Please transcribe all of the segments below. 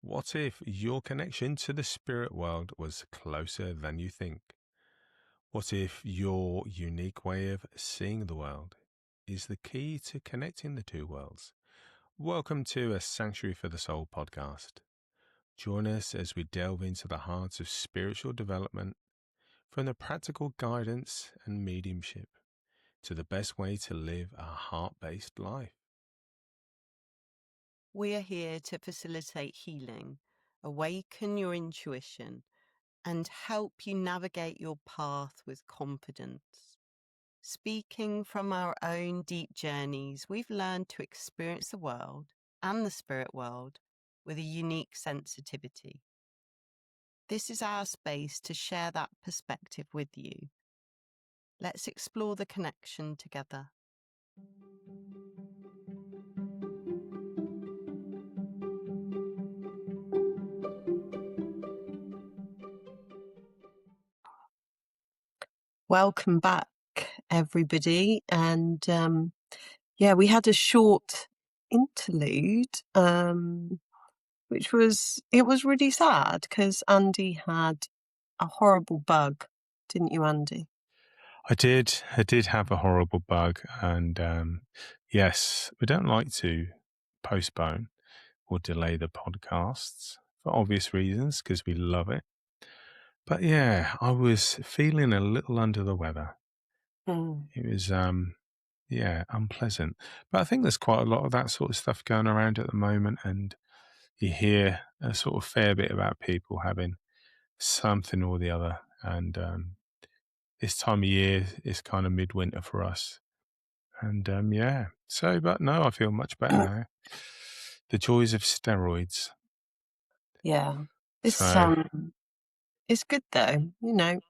What if your connection to the spirit world was closer than you think? What if your unique way of seeing the world is the key to connecting the two worlds? Welcome to a Sanctuary for the Soul podcast. Join us as we delve into the heart of spiritual development, from the practical guidance and mediumship to the best way to live a heart-based life. We are here to facilitate healing, awaken your intuition, and help you navigate your path with confidence. Speaking from our own deep journeys, we've learned to experience the world and the spirit world with a unique sensitivity. This is our space to share that perspective with you. Let's explore the connection together. Welcome back, everybody. And we had a short interlude, which was really sad because Andy had a horrible bug, didn't you, Andy? I did have a horrible bug, and yes, we don't like to postpone or delay the podcasts for obvious reasons because we love it. But yeah, I was feeling a little under the weather. It was unpleasant. But I think there's quite a lot of that sort of stuff going around at the moment, and you hear a sort of fair bit about people having something or the other. And this time of year is kind of midwinter for us. And but no, I feel much better now. The joys of steroids. Yeah. So It's good though. You know,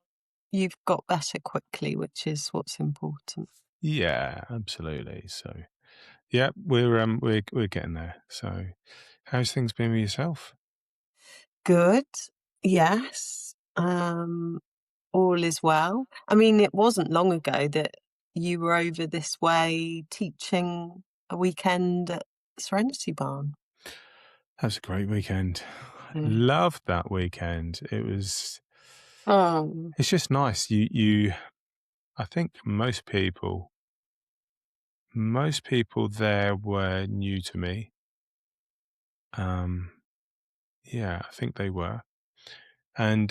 you've got better quickly, which is what's important. yeah, absolutely. So yeah, we're getting there. So how's things been with yourself? Good. Yes. All is well. I mean, it wasn't long ago that you were over this way teaching a weekend at Serenity Barn. That was a great weekend. Mm. Loved that weekend. It's Oh, just nice. I think most people there were new to me. Yeah, I think they were. And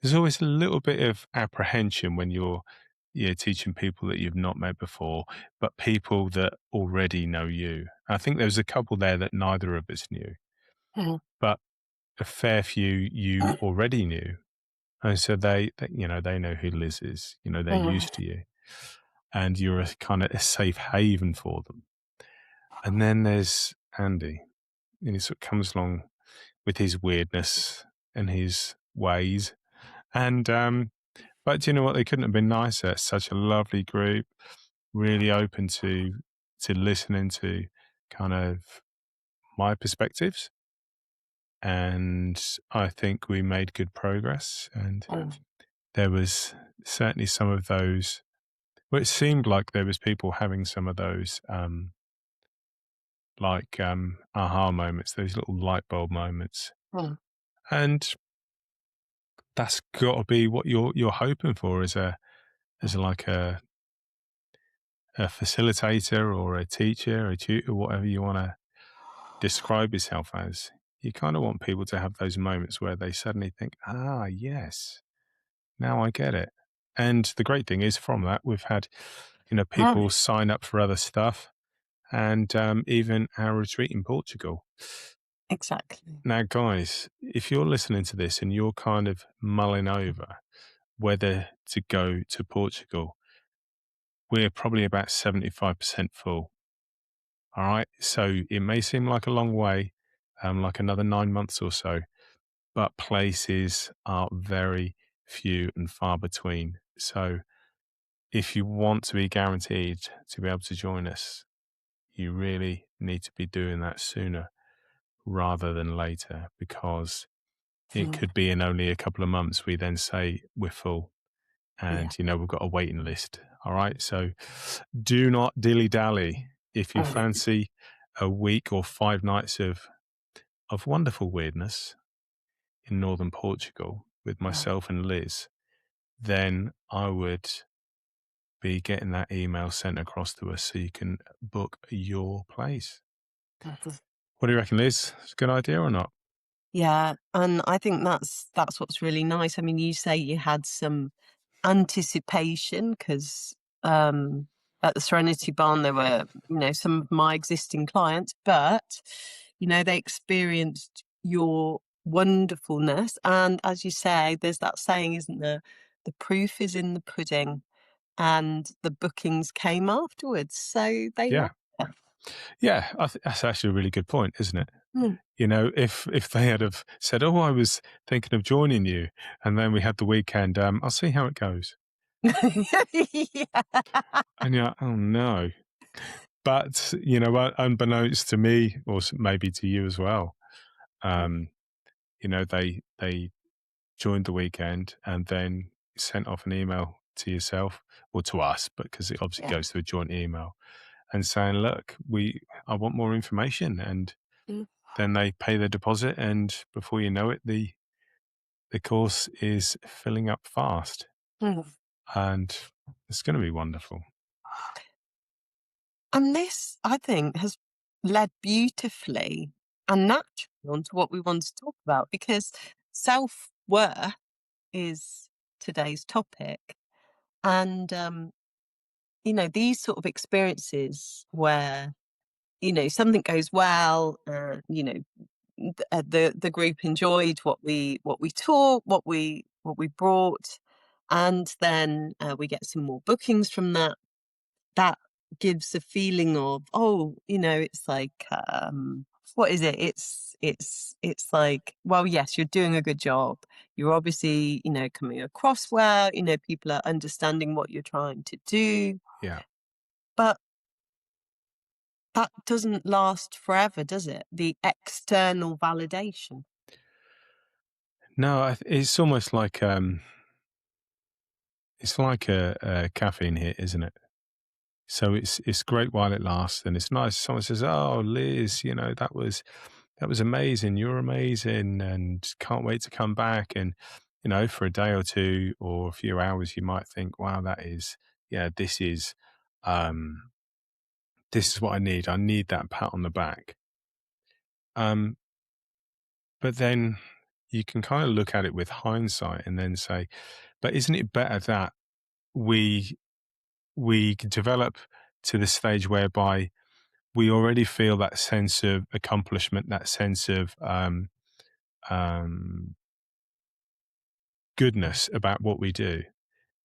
there's always a little bit of apprehension when you're teaching people that you've not met before, but people that already know you. I think there was a couple there that neither of us knew, mm, but a fair few you already knew. And so they know who Liz is, they're mm, used to you, and you're a kind of a safe haven for them. And then there's Andy, and he sort of comes along with his weirdness and his ways. And, but do you know what? They couldn't have been nicer. It's such a lovely group, really open to listening to kind of my perspectives. And I think we made good progress. And mm. there was certainly some of those. Well, it seemed like there was people having some of those, aha moments, those little light bulb moments, Mm. and that's got to be what you're hoping for as like a facilitator or a teacher, a tutor, whatever you want to describe yourself as. You kind of want people to have those moments where they suddenly think, ah, yes, now I get it. And the great thing is, from that, we've had people sign up for other stuff, and even our retreat in Portugal. Exactly. Now, guys, if you're listening to this and you're kind of mulling over whether to go to Portugal, we're probably about 75% full. All right. So it may seem like a long way, like another 9 months or so, but places are very few and far between. So if you want to be guaranteed to be able to join us, you really need to be doing that sooner rather than later, because it Mm. could be in only a couple of months we then say we're full, Yeah. and we've got a waiting list. All right. So do not dilly dally. If you fancy a week or 5 nights of of wonderful weirdness in northern Portugal with Mm. myself and Liz, then I would be getting that email sent across to us so you can book your place. Mhm. What do you reckon, Liz? It's a good idea or not? Yeah, and I think that's what's really nice. I mean, you say you had some anticipation because at the Serenity Barn there were, some of my existing clients, but they experienced your wonderfulness. And as you say, there's that saying, isn't there? The proof is in the pudding, and the bookings came afterwards. So they Yeah. love it. Yeah, that's actually a really good point, isn't it? Mm. You know, if they had have said, "Oh, I was thinking of joining you," and then we had the weekend, "I'll see how it goes," Yeah. and you're like, "Oh, no." But, unbeknownst to me, or maybe to you as well, um, they joined the weekend and then sent off an email to yourself or to us, because it obviously Yeah. goes to a joint email, and saying, "Look, I want more information," and Mm. then they pay the deposit, and before you know it, the course is filling up fast, Mm. and it's going to be wonderful. And this, I think, has led beautifully and naturally onto what we want to talk about because self worth is today's topic. And, these sort of experiences where, something goes well, the group enjoyed what we taught, what we brought, and then we get some more bookings from that gives a feeling of, oh, it's like, what is it? It's like, well, yes, you're doing a good job. You're obviously, coming across well, people are understanding what you're trying to do. Yeah. But that doesn't last forever, does it? The external validation. No, it's almost like it's like a caffeine hit, isn't it? So it's great while it lasts, and it's nice. Someone says, "Oh, Liz, that was amazing. You're amazing, and can't wait to come back." And for a day or two or a few hours, you might think, "Wow, yeah, um, this is what I need. I need that pat on the back." Um, but then you can kind of look at it with hindsight and then say, "But isn't it better that we we develop to the stage whereby we already feel that sense of accomplishment, that sense of um, goodness about what we do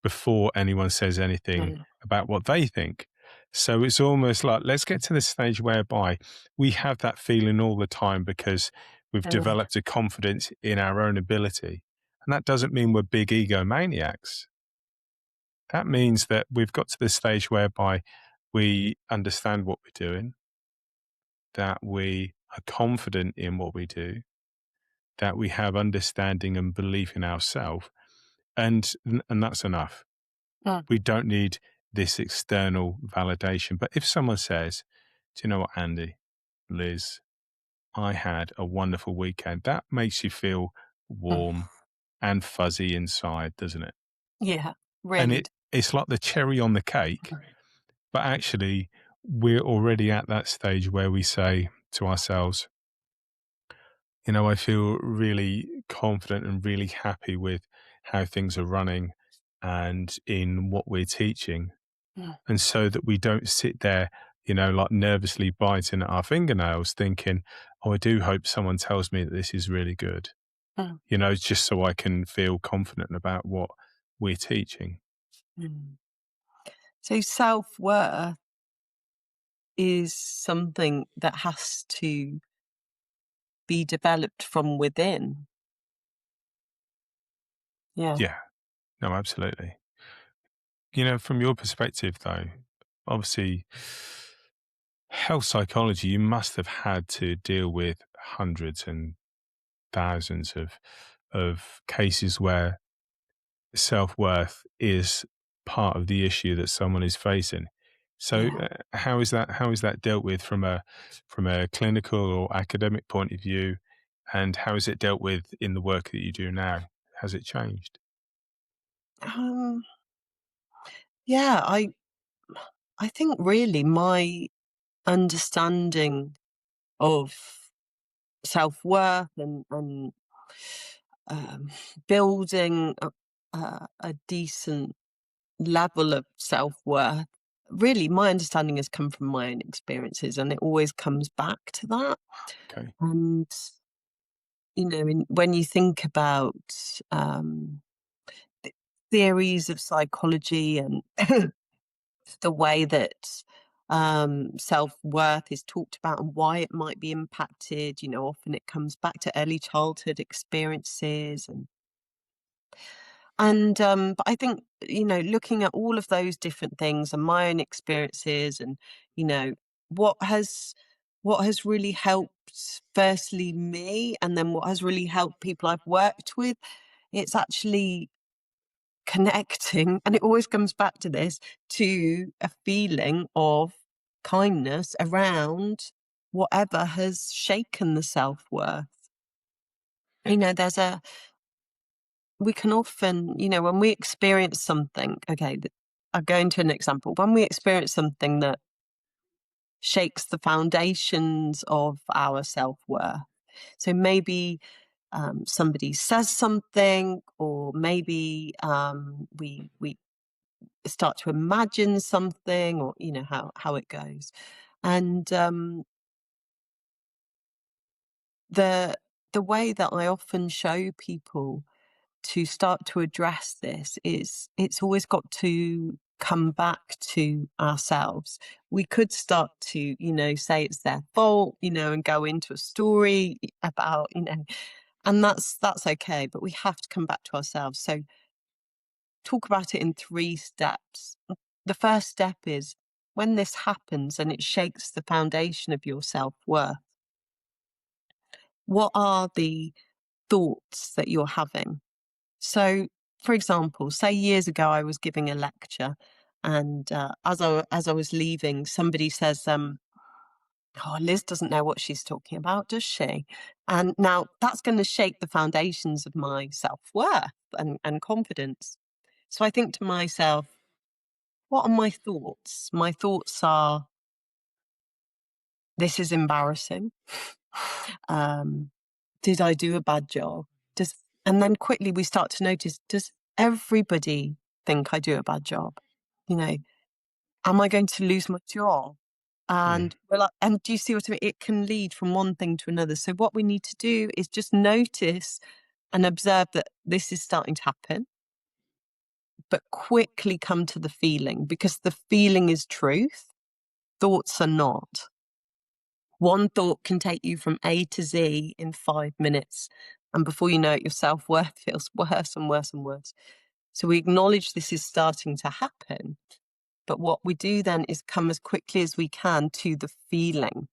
before anyone says anything Mm. about what they think." So it's almost like, let's get to the stage whereby we have that feeling all the time because we've Mm. developed a confidence in our own ability. And that doesn't mean we're big egomaniacs. That means that we've got to the stage whereby we understand what we're doing, that we are confident in what we do, that we have understanding and belief in ourselves, and that's enough. Mm. We don't need this external validation. But if someone says, "Do you know what, Andy, Liz, I had a wonderful weekend," that makes you feel Mm. warm and fuzzy inside, doesn't it? Yeah, And really. it's like the cherry on the cake, but actually, we're already at that stage where we say to ourselves, I feel really confident and really happy with how things are running and in what we're teaching. Mm. And so that we don't sit there, like nervously biting at our fingernails thinking, "Oh, I do hope someone tells me that this is really good," Mm. just so I can feel confident about what we're teaching. Mm. So self-worth is something that has to be developed from within. Yeah. Yeah, no, absolutely. From your perspective, though, obviously, health psychology, you must have had to deal with hundreds and thousands of cases where self-worth is part of the issue that someone is facing. So Yeah. how is that dealt with from a clinical or academic point of view? And how is it dealt with in the work that you do now? Has it changed? Um, yeah, I think really my understanding of self-worth and um, building a decent level of self-worth, really my understanding has come from my own experiences, and it always comes back to that. Okay. And when you think about th- theories of psychology and the way that self-worth is talked about and why it might be impacted, often it comes back to early childhood experiences but I think, looking at all of those different things and my own experiences and, you know, what has what has really helped firstly me and then what has really helped people I've worked with, it's actually connecting, and it always comes back to this, to a feeling of kindness around whatever has shaken the self-worth. There's a we can often, when we experience something, okay, I'll go into an example. When we experience something that shakes the foundations of our self-worth, so maybe somebody says something, or maybe we start to imagine something, or how it goes, and the the way that I often show people to start to address this is it's always got to come back to ourselves. We could start to, say it's their fault, and go into a story about, and that's okay, but we have to come back to ourselves. So talk about it in 3 steps. The first step is when this happens and it shakes the foundation of your self-worth, what are the thoughts that you're having? So, for example, say years ago I was giving a lecture, and as I was leaving, somebody says, "Oh, Liz doesn't know what she's talking about, does she?" And now that's going to shake the foundations of my self-worth and confidence. So I think to myself, what are my thoughts? My thoughts are, "This is embarrassing." um, "Did I do a bad job?" Does And then quickly we start to notice, does everybody think I do a bad job? You know, am I going to lose my job? Mm. And do you see what I mean? It can lead from one thing to another. So what we need to do is just notice and observe that this is starting to happen, but quickly come to the feeling, because the feeling is truth. Thoughts are not. One thought can take you from A to Z in 5 minutes. And before you know it, your self-worth feels worse and worse and worse. So we acknowledge this is starting to happen. But what we do then is come as quickly as we can to the feeling,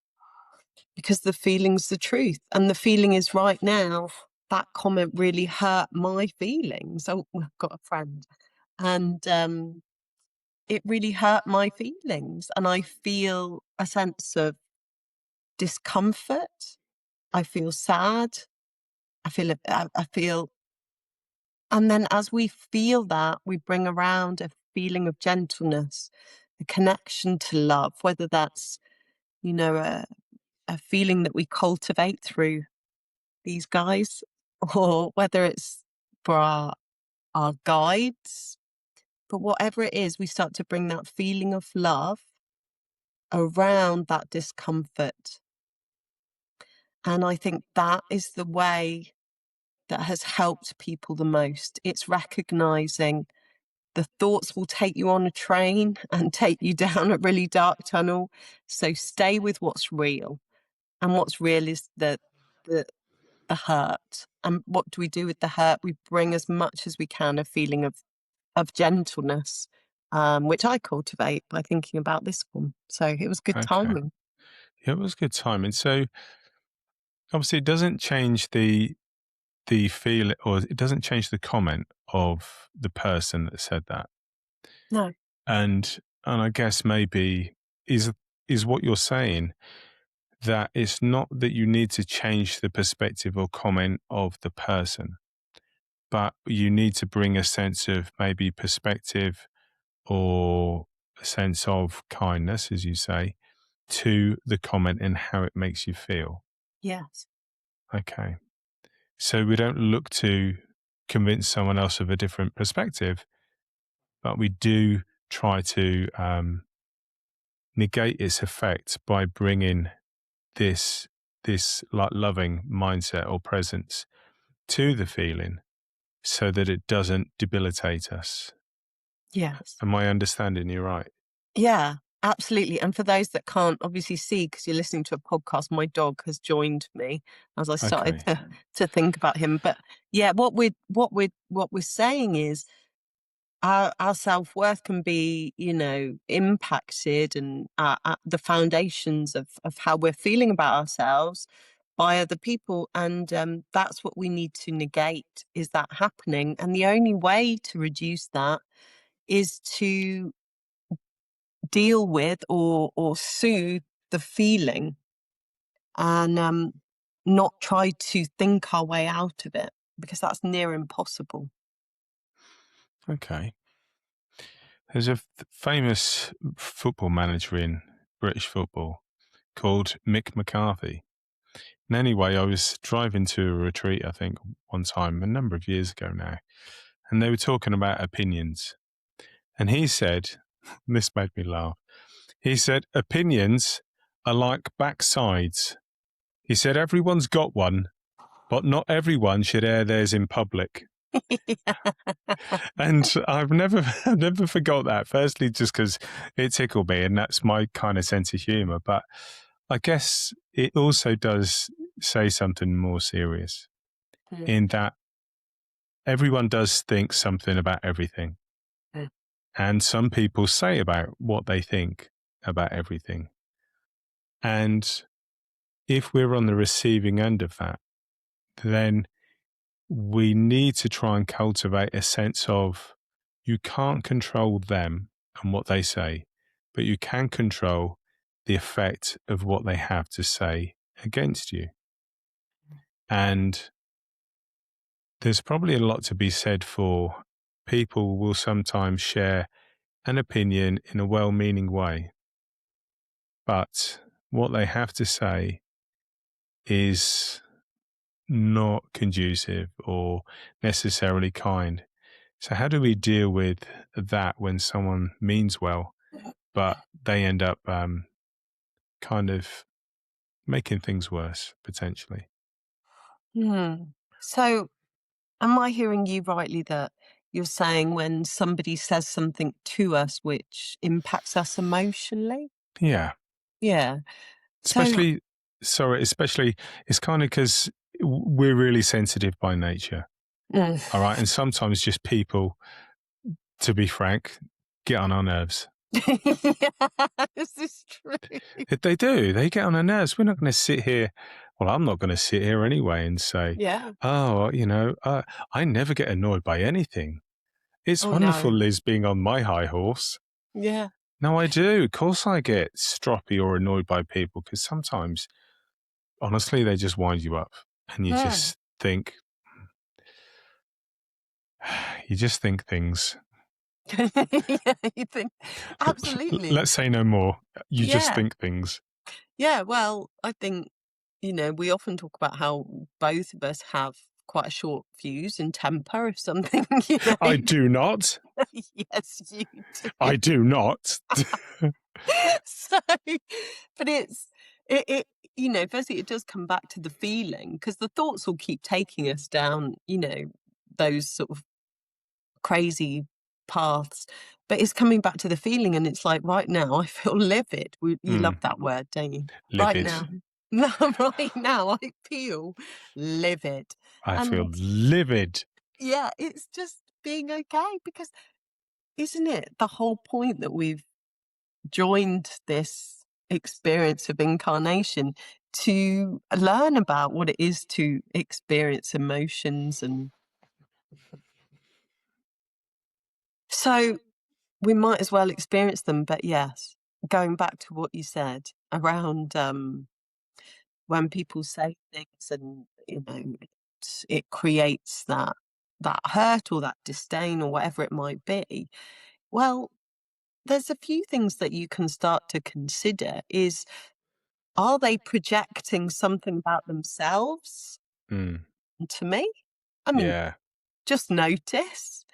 because the feeling's the truth. And the feeling is, right now, that comment really hurt my feelings. Oh, I've got a friend. And it really hurt my feelings. And I feel a sense of discomfort. I feel sad. I feel, and then as we feel that, we bring around a feeling of gentleness, a connection to love, whether that's, a feeling that we cultivate through these guys, or whether it's for our guides. But whatever it is, we start to bring that feeling of love around that discomfort. And I think that is the way that has helped people the most. It's recognizing the thoughts will take you on a train and take you down a really dark tunnel. So stay with what's real. And what's real is the the hurt. And what do we do with the hurt? We bring as much as we can a feeling of gentleness, which I cultivate by thinking about this one. So it was good Okay. timing. Yeah, it was good timing. So obviously, it doesn't change the feel, or it doesn't change the comment of the person that said that. No. And I guess maybe is what you're saying. that it's not that you need to change the perspective or comment of the person, but you need to bring a sense of maybe perspective or a sense of kindness, as you say, to the comment and how it makes you feel. Yes. Okay. So we don't look to convince someone else of a different perspective, but we do try to negate its effect by bringing this like loving mindset or presence to the feeling so that it doesn't debilitate us. Yes. Am I understanding you right? Yeah, absolutely. And for those that can't obviously see, because you're listening to a podcast, my dog has joined me as I started Okay. to think about him. But yeah, what we're saying is our self-worth can be, impacted, and the foundations of how we're feeling about ourselves by other people. And that's what we need to negate, is that happening. And the only way to reduce that is to deal with or soothe the feeling, and not try to think our way out of it, because that's near impossible. Okay. There's a famous football manager in British football called Mick McCarthy. And anyway, I was driving to a retreat, I think, one time, a number of years ago now, and they were talking about opinions. And he said, this made me laugh. He said, opinions are like backsides. He said, everyone's got one, but not everyone should air theirs in public. And I've never forgot that. Firstly, just because it tickled me, and that's my kind of sense of humor. But I guess it also does say something more serious Mm, in that everyone does think something about everything. mm, And some people say about what they think about everything. And if we're on the receiving end of that, then we need to try and cultivate a sense of you can't control them and what they say, but you can control the effect of what they have to say against you. And there's probably a lot to be said for people will sometimes share an opinion in a well-meaning way, but what they have to say is not conducive or necessarily kind. So how do we deal with that when someone means well, but they end up kind of making things worse potentially? So, am I hearing you rightly that you're saying when somebody says something to us which impacts us emotionally? Yeah, Yeah. So, especially especially it's kind of because we're really sensitive by nature. mm. All right, and sometimes just people, to be frank, get on our nerves. Yeah, this is true. They do. They get on our nerves. We're not going to sit here. Well, I'm not going to sit here anyway and say, Yeah. oh, I never get annoyed by anything. It's Oh wonderful, no. Liz, being on my high horse. Yeah. No, I do. Of course, I get stroppy or annoyed by people because sometimes, honestly, they just wind you up and Mm. you just think things. Yeah, you think absolutely. Let's say no more. You just Yeah. think things. Yeah. Well, I think, we often talk about how both of us have quite a short fuse and temper if something, I do not. yes, you do. I do not. So, but firstly, it does come back to the feeling, because the thoughts will keep taking us down, those sort of crazy paths. But it's coming back to the feeling, and it's like, right now, I feel livid. You love Mm, that word, don't you? Right livid. now. No, right now, I feel livid. I feel And livid. yeah, it's just being okay, because isn't it the whole point that we've joined this experience of incarnation to learn about what it is to experience emotions? And so we might as well experience them. But yes, going back to what you said around when people say things and, it creates that hurt or that disdain or whatever it might be. Well, there's a few things that you can start to consider is, are they projecting something about themselves Mm, to me? I mean, yeah. just notice.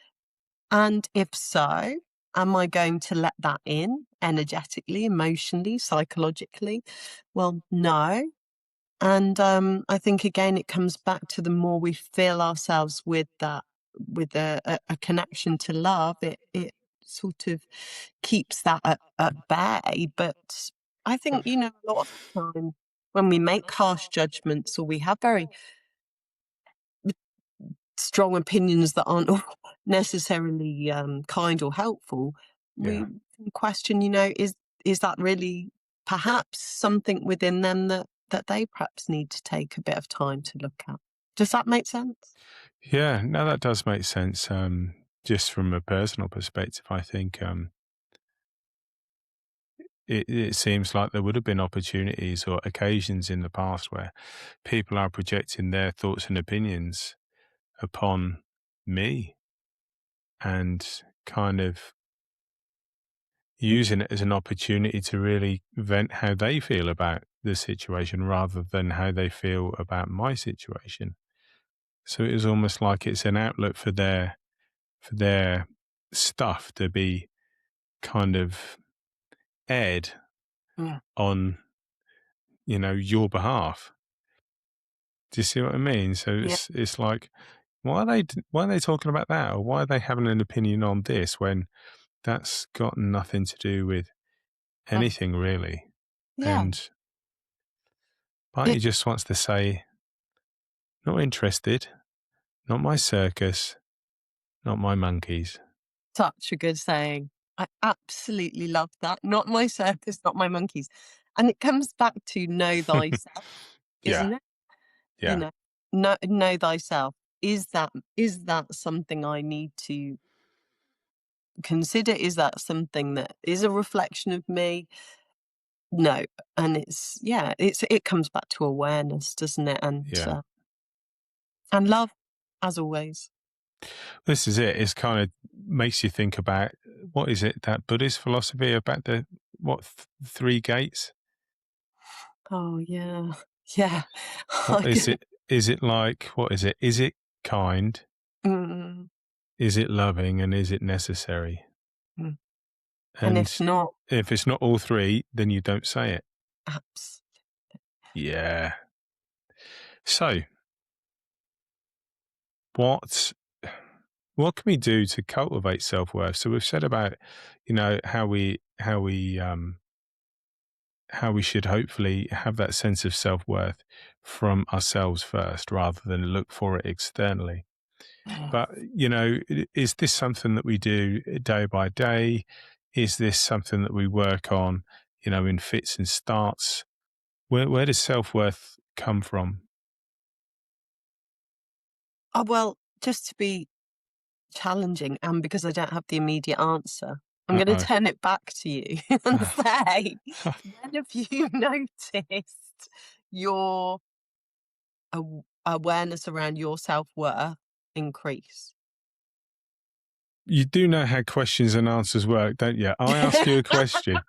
And if so, am I going to let that in energetically, emotionally, psychologically? Well, no. And I think again, it comes back to the more we fill ourselves with that, with a connection to love, it sort of keeps that at bay. But I think, a lot of the time when we make harsh judgments or we have very strong opinions that aren't necessarily kind or helpful, we Yeah. can question, is that really perhaps something within them that they perhaps need to take a bit of time to look at? Does that make sense? Yeah, no, that does make sense. Just from a personal perspective, I think it seems like there would have been opportunities or occasions in the past where people are projecting their thoughts and opinions upon me and kind of using it as an opportunity to really vent how they feel about the situation rather than how they feel about my situation. So it was almost like it's an outlet for their stuff to be kind of aired Yeah. on, your behalf. Do you see what I mean? So Yeah. it's like, why are they talking about that, or why are they having an opinion on this when that's got nothing to do with Uh, anything really? yeah. And part of It's you just wants to say, not interested, not my circus, not my monkeys. such a good saying. I absolutely love that. Not my circus, not my monkeys. And it comes back to know thyself, Yeah, isn't it? You yeah, know, know thyself. Is that something I need to consider? Is that something that is a reflection of me? No. And it comes back to awareness, doesn't it? yeah. And love, as always. This is it. It's kind of makes you think about what is it that Buddhist philosophy about the three gates? Oh yeah. Yeah. What I is can, it? Is it like what is it? Is it kind? mm, Is it loving? And is it necessary? mm. And if And not, if it's not all three, then you don't say it. abs Yeah. So what what can we do to cultivate self-worth? So we've said about, how we should hopefully have that sense of self-worth from ourselves first rather than look for it externally. But, is this something that we do day by day? Is this something that we work on, in fits and starts? Where does self-worth come from? oh, well, just to be challenging, and because I don't have the immediate answer, I'm gonna Uh-oh. turn it back to you and say, when have you noticed your awareness around your self-worth increase? You do know how questions and answers work, don't you? I ask you a question.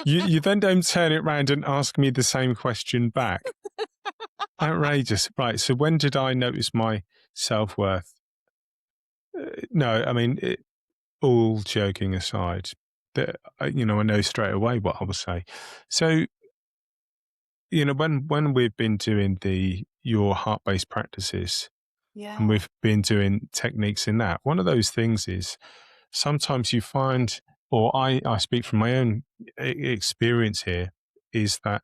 You then don't turn it round and ask me the same question back. Outrageous. Right. So when did I notice my self-worth? No, I mean, all joking aside, that I know straight away what I will say. So, when we've been doing the your heart-based practices and Yeah. we've been doing techniques in that, one of those things is sometimes you find, or I speak from my own experience here, is that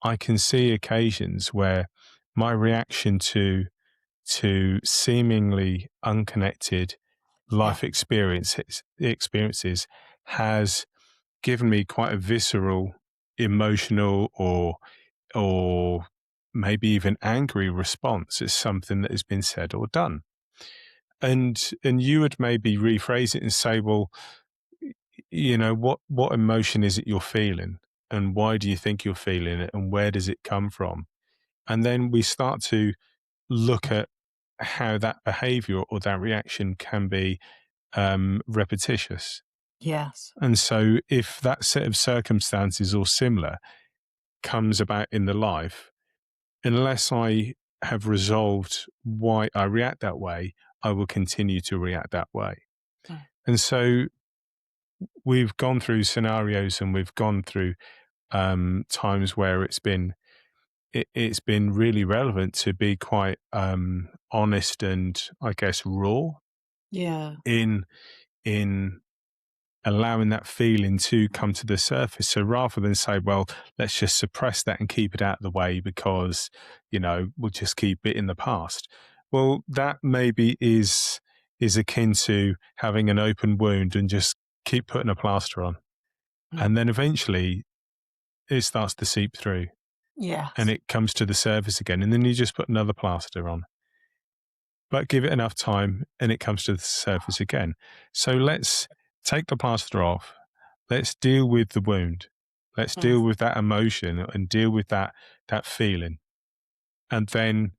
I can see occasions where my reaction to seemingly unconnected Yeah. life experiences has given me quite a visceral, emotional, or maybe even angry response at something that has been said or done. And you would maybe rephrase it and say, well, what emotion is it you're feeling? and why do you think you're feeling it, and where does it come from? And then we start to look at how that behavior or that reaction can be repetitious. Yes. And so, if that set of circumstances or similar comes about in the life, unless I have resolved why I react that way, I will continue to react that way. Mm. And so, we've gone through scenarios and we've gone through times where it's been really relevant to be quite honest and, I guess, raw Yeah. in in allowing that feeling to come to the surface. So rather than say, well, let's just suppress that and keep it out of the way because, we'll just keep it in the past. Well, that maybe is akin to having an open wound and just keep putting a plaster on. Mm. And then eventually it starts to seep through and Yes. it comes to the surface again. And then you just put another plaster on. But give it enough time and it comes to the surface again. So let's take the plaster off. Let's deal with the wound. Let's Mm. deal with that emotion and deal with that feeling. And then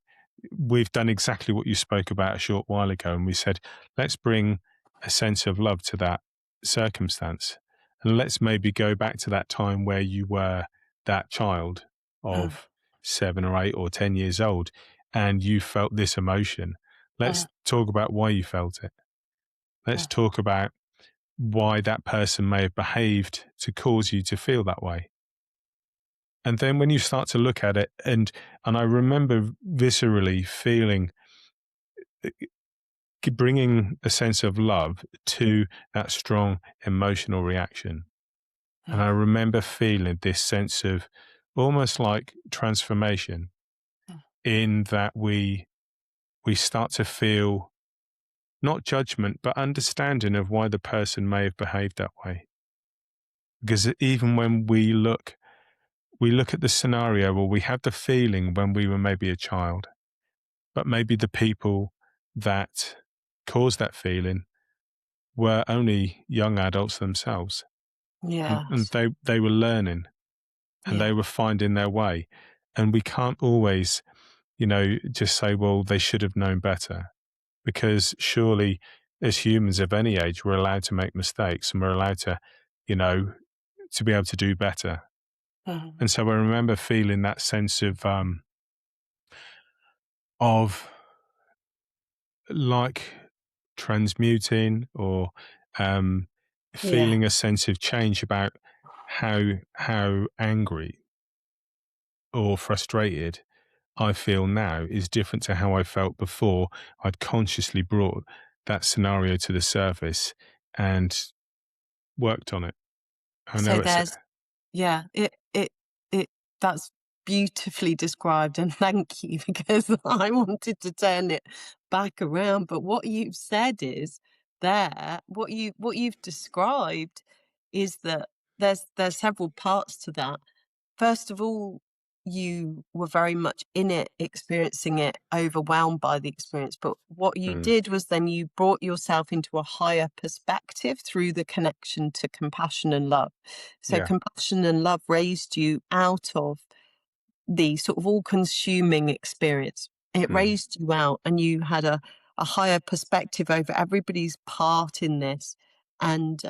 we've done exactly what you spoke about a short while ago. And we said, let's bring a sense of love to that circumstance. And let's maybe go back to that time where you were that child Mm. of 7 or 8 or 10 years old and you felt this emotion. Let's Mm. talk about why you felt it. Let's Mm. talk about why that person may have behaved to cause you to feel that way. And then when you start to look at it, and I remember viscerally feeling, bringing a sense of love to that strong emotional reaction. And Mm. I remember feeling this sense of almost like transformation Mm. in that we start to feel not judgment, but understanding of why the person may have behaved that way. Because even when we look at the scenario or we have the feeling when we were maybe a child, but maybe the people that caused that feeling were only young adults themselves. And Yes. they were learning and Yeah. they were finding their way. And we can't always, just say, well, they should have known better. Because surely, as humans of any age, we're allowed to make mistakes and we're allowed to, you know, to be able to do better. Mm. And so I remember feeling that sense of like transmuting or um, Yeah. feeling a sense of change about how angry or frustrated I feel now is different to how I felt before I'd consciously brought that scenario to the surface and worked on it. I know So it's there's Yeah, it that's beautifully described, and thank you because I wanted to turn it back around. But what you've said is what you've described is that there's several parts to that. First of all, you were very much in it, experiencing it, overwhelmed by the experience. But what you mm, did was then you brought yourself into a higher perspective through the connection to compassion and love. So, yeah, compassion and love raised you out of the sort of all consuming experience. It mm, raised you out, and you had a higher perspective over everybody's part in this and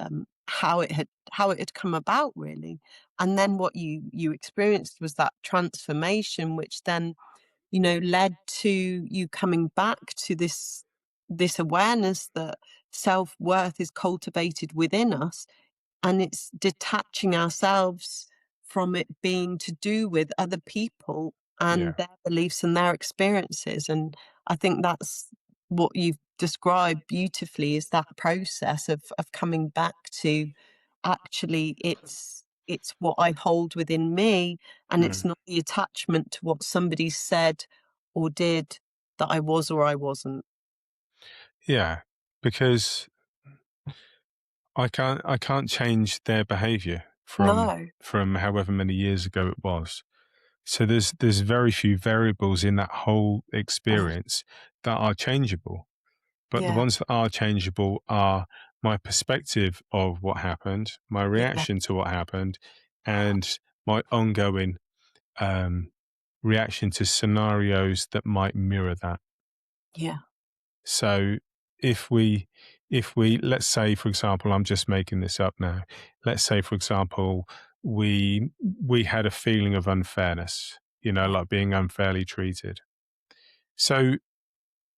how it had come about really. And then what you experienced was that transformation, which then led to you coming back to this awareness that self-worth is cultivated within us, and it's detaching ourselves from it being to do with other people and yeah, their beliefs and their experiences. And I think that's what you've described beautifully, is that process of coming back to, actually, it's what I hold within me, and it's mm, not the attachment to what somebody said or did that I was or I wasn't. yeah, because I can't change their behaviour No. from however many years ago it was. So there's very few variables in that whole Mm. experience that are changeable. But the Yeah. ones that are changeable are my perspective of what happened, my Yeah. reaction to what happened, and my ongoing um, reaction to scenarios that might mirror that. Yeah. So if we let's say, for example, I'm just making this up now. Let's say, for example, we had a feeling of unfairness, Yeah. like being unfairly treated. So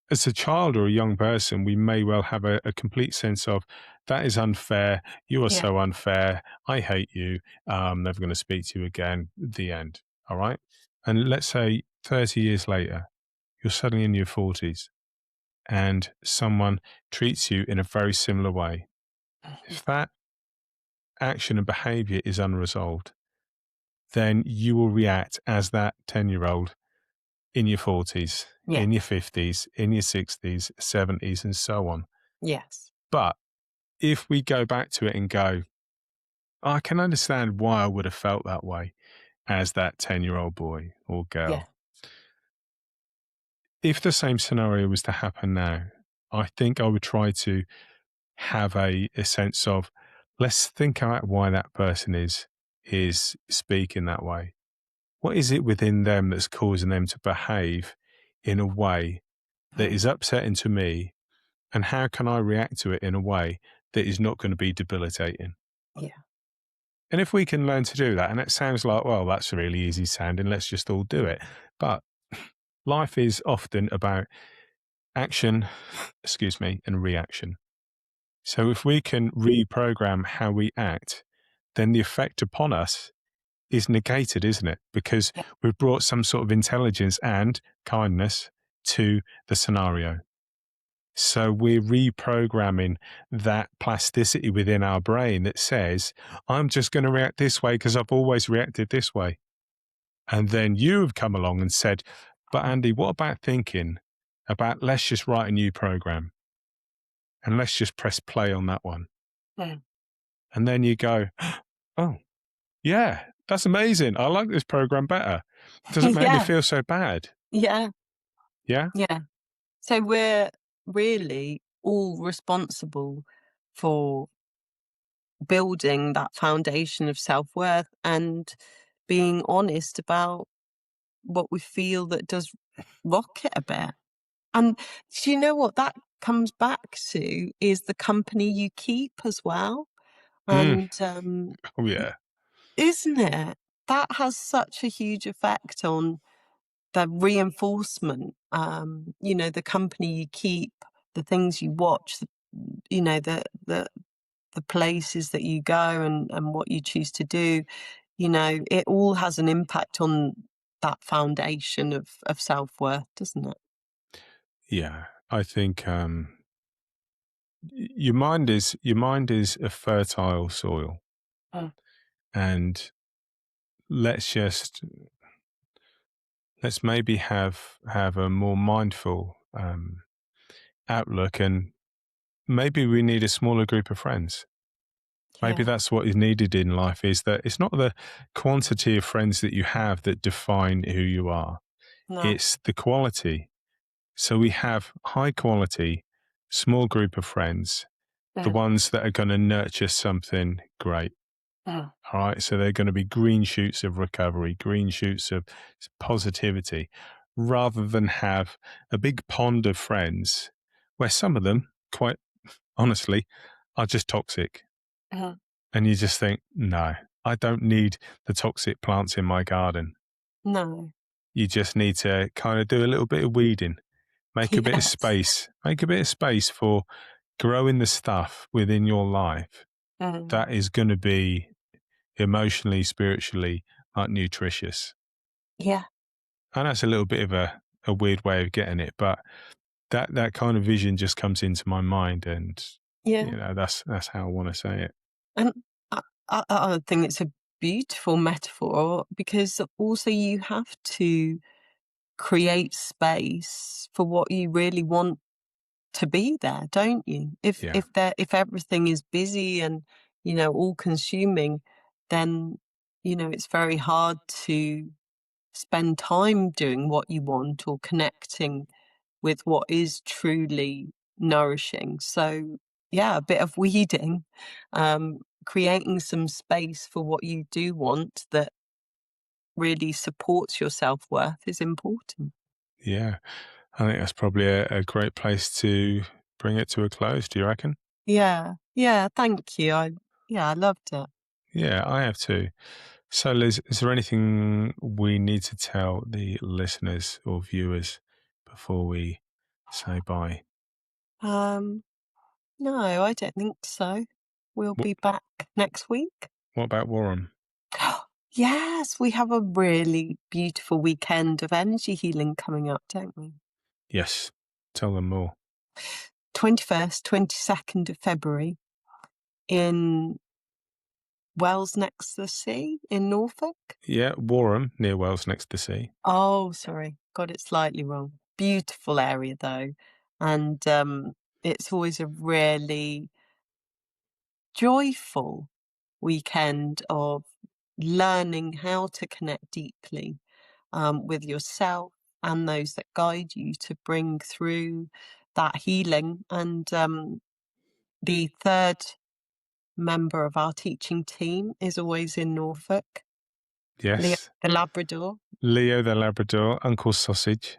as a child or a young person, we may well have a complete sense of that is unfair. You are Yeah. so unfair. I hate you. I'm never going to speak to you again. The end. All right. And let's say 30 years later, you're suddenly in your 40s and someone treats you in a very similar way. Mhm. If that action and behavior is unresolved, then you will react as that 10-year-old in your 40s, Yeah. in your 50s, in your 60s, 70s, and so on. Yes. But if we go back to it and go, I can understand why I would have felt that way as that 10-year-old boy or Yeah. girl. If the same scenario was to happen now, I think I would try to have a sense of, let's think about why that person is speaking that way. What is it within them that's causing them to behave in a way that Mm. is upsetting to me? And how can I react to it in a way that is not going to be debilitating? Yeah. And if we can learn to do that, and it sounds like, well, that's really easy sounding, let's just all do it. But life is often about action, excuse me, and reaction. So if we can reprogram how we act, then the effect upon us is negated, isn't it? Because Yeah. we've brought some sort of intelligence and kindness to the scenario. So we're reprogramming that plasticity within our brain that says, I'm just going to react this way because I've always reacted this way. And then you have come along and said, but Andy, what about thinking about let's just write a new program and let's just press play on that one. Mm. And then you go, oh, yeah, that's amazing. I like this program better. Does it make me Yeah. feel so bad? Yeah. Yeah. Yeah. So we're really all responsible for building that foundation of self-worth and being honest about what we feel that does rock it a bit. And do you know what that comes back to is the company you keep as well. Mm. And Oh, yeah. isn't it? That has such a huge effect on the reinforcement, the company you keep, the things you watch, you know, the places that you go and what you choose to do, it all has an impact on that foundation of self-worth, doesn't it? Yeah. I think your mind is a fertile soil, Mm. and let's just let's maybe have a more mindful outlook, and maybe we need a smaller group of friends. Maybe Yeah. that's what is needed in life, is that it's not the quantity of friends that you have that define who you are, No. it's the quality. So we have high quality, small group of friends, the Mm. ones that are going to nurture something great. Mm. All right. So they're going to be green shoots of recovery, green shoots of positivity, rather than have a big pond of friends where some of them, quite honestly, are just toxic. Mm. And you just think, no, I don't need the toxic plants in my garden. No. You just need to kind of do a little bit of weeding, Yes. make a bit of space for growing the stuff within your life Mm. that is going to be emotionally, spiritually, like nutritious. Yeah. And that's a little bit of a weird way of getting it, but that kind of vision just comes into my mind, and Yeah. that's how I want to say it. And I think it's a beautiful metaphor because also you have to create space for what you really want to be there, don't you? If Yeah. if there if everything is busy and all consuming, then it's very hard to spend time doing what you want or connecting with what is truly nourishing. So yeah, a bit of weeding, creating some space for what you do want that really supports your self-worth is important. Yeah. I think that's probably a great place to bring it to a close. Do you reckon? Yeah. Yeah, thank you. I loved it. Yeah, I have too. So, Liz, is there anything we need to tell the listeners or viewers before we say bye? Um, no, I don't think so. We'll What, be back next week. what about Warren? Yes, we have a really beautiful weekend of energy healing coming up, don't we? Yes, tell them more. 21st, 22nd of February in Wells next to the sea in Norfolk. Yeah, Warren, near Wells next to sea. Oh, sorry, got it slightly wrong. Beautiful area though, and it's always a really joyful weekend of learning how to connect deeply with yourself and those that guide you to bring through that healing. And the third member of our teaching team is always in Norfolk, Leo Yes, the Labrador. Leo the Labrador, Uncle Sausage.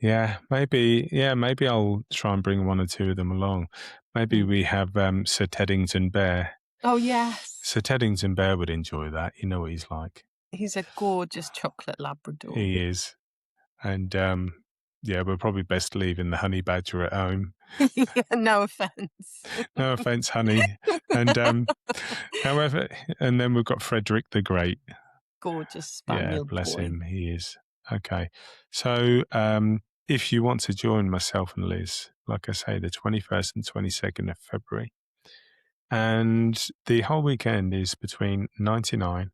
Yeah, maybe. Yeah, maybe I'll try and bring one or two of them along. Maybe Mm. we have Sir Teddington Bear. Oh, yes. Sir Teddington Bear would enjoy that. You know what he's like. He's a gorgeous chocolate Labrador. He is. And yeah, we're probably best leaving the honey badger at home. Yeah, no offense. No offense, honey. And however, and then we've got Frederick the Great. Gorgeous Yeah, spaniel bless boy. him. He is. Okay. So if you want to join myself and Liz, like I say, the 21st and 22nd of February, and the whole weekend is between 99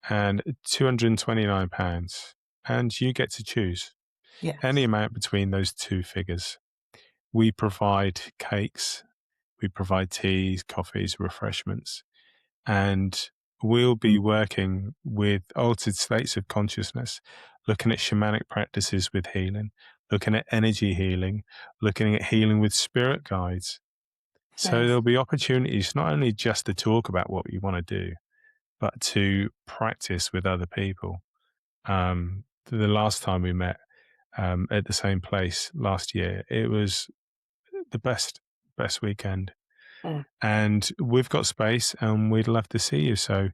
and £229. And you get to choose any Yes. amount between those two figures. We provide cakes, we provide teas, coffees, refreshments, and we'll be working with altered states of consciousness, looking at shamanic practices with healing, looking at energy healing, looking at healing with spirit guides. So Yes. there'll be opportunities not only just to talk about what you want to do, but to practice with other people. The last time we met at the same place last year, it was the best weekend. Mm. And we've got space and we'd love to see you. So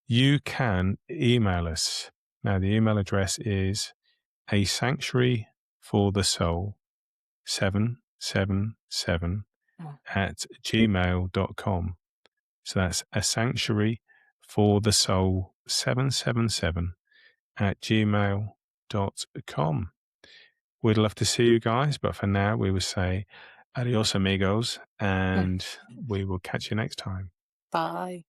you can email us. Now, the email address is a sanctuary for the soul 777 Mm. at gmail.com. So that's a sanctuary for the soul 777 at gmail.com. We'd love to see you guys, but for now, we will say adios, amigos, Mm. and we will catch you next time. Bye.